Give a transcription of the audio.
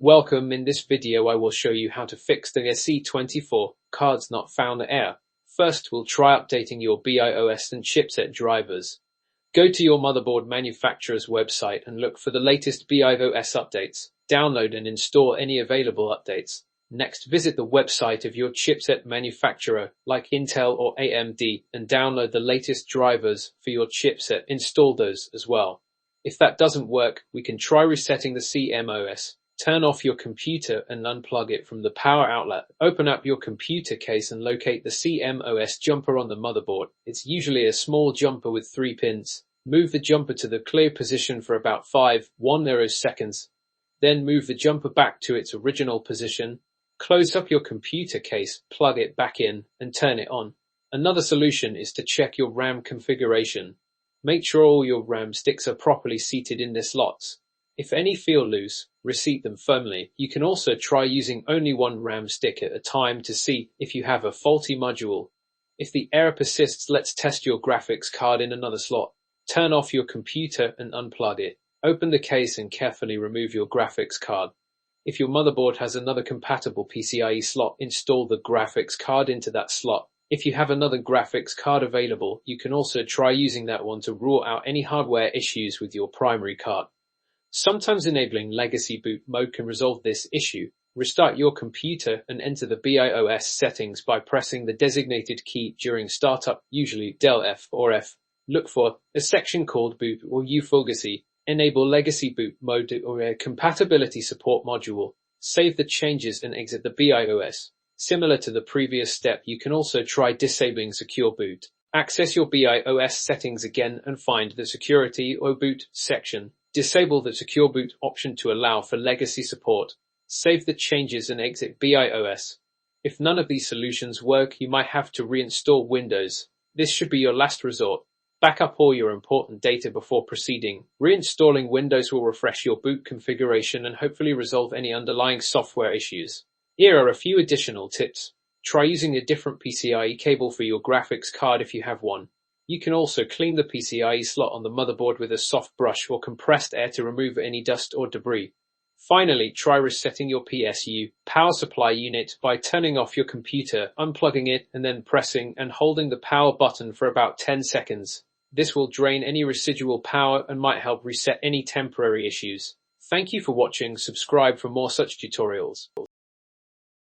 Welcome. In this video I will show you how to fix the ERC24 cards not found error. First, we'll try updating your BIOS and chipset drivers. Go to your motherboard manufacturer's website and look for the latest BIOS updates. Download and install any available updates. Next, visit the website of your chipset manufacturer like Intel or AMD and download the latest drivers for your chipset. Install those as well. If that doesn't work, we can try resetting the CMOS. Turn off your computer and unplug it from the power outlet. Open up your computer case and locate the CMOS jumper on the motherboard. It's usually a small jumper with 3 pins. Move the jumper to the clear position for about 5 seconds. Then move the jumper back to its original position. Close up your computer case, plug it back in, and turn it on. Another solution is to check your RAM configuration. Make sure all your RAM sticks are properly seated in their slots. If any feel loose, reseat them firmly. You can also try using only one RAM stick at a time to see if you have a faulty module. If the error persists, let's test your graphics card in another slot. Turn off your computer and unplug it. Open the case and carefully remove your graphics card. If your motherboard has another compatible PCIe slot, install the graphics card into that slot. If you have another graphics card available, you can also try using that one to rule out any hardware issues with your primary card. Sometimes enabling legacy boot mode can resolve this issue. Restart your computer and enter the BIOS settings by pressing the designated key during startup, usually Del F or F. Look for a section called Boot or UFOGACY. Enable legacy boot mode or a compatibility support module. Save the changes and exit the BIOS. Similar to the previous step, you can also try disabling secure boot. Access your BIOS settings again and find the security or boot section. Disable the secure boot option to allow for legacy support. Save the changes and exit BIOS. If none of these solutions work, you might have to reinstall Windows. This should be your last resort. Back up all your important data before proceeding. Reinstalling Windows will refresh your boot configuration and hopefully resolve any underlying software issues. Here are a few additional tips. Try using a different PCIe cable for your graphics card if you have one. You can also clean the PCIe slot on the motherboard with a soft brush or compressed air to remove any dust or debris. Finally, try resetting your PSU power supply unit by turning off your computer, unplugging it, and then pressing and holding the power button for about 10 seconds. This will drain any residual power and might help reset any temporary issues. Thank you for watching. Subscribe for more such tutorials.